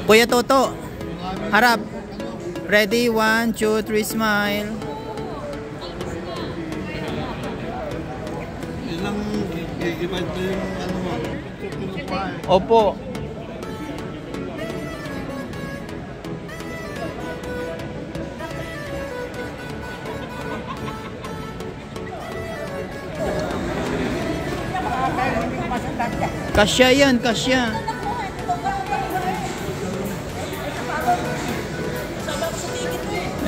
Kuya Toto, harap. Ready, 1, 2, 3, smile. Ilang gigibat ba yung ano mo? Opo. Kasya yan, kasya.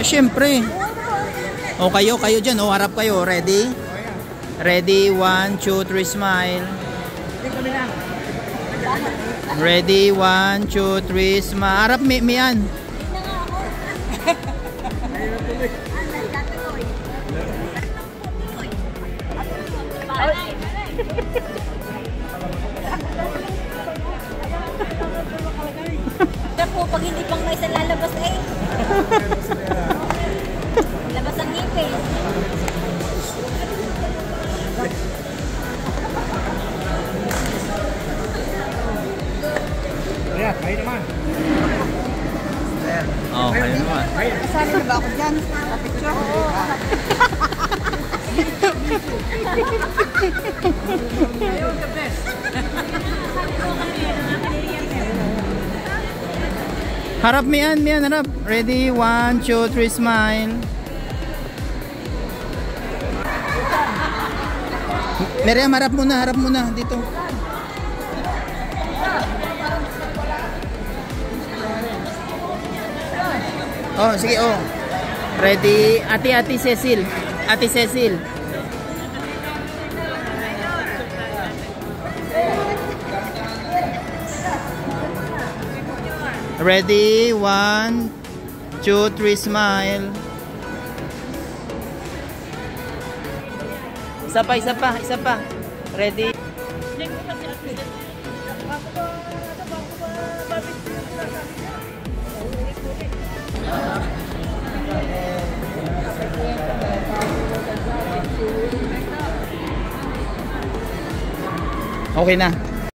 Eh, syempre. O kayo dyan, o harap kayo. Ready? Ready, 1, 2, 3, smile. Ready, 1, 2, 3, smile. Harap, mian. Po, pag hindi pang may isa lalabas eh. Labas ang ngipin. Ayan, kayo naman. Oh, kayo naman. Kasali na ba ako dyan? Kapicture? You're the best. Harap, mian, harap. Ready, 1, 2, 3, smile. Miriam, harap muna dito. Oh, sige, oh. Ready, Ate Cecil. Ate Cecil. Ready, 1, 2, 3, smile. Isa pa. Ready. Okay na.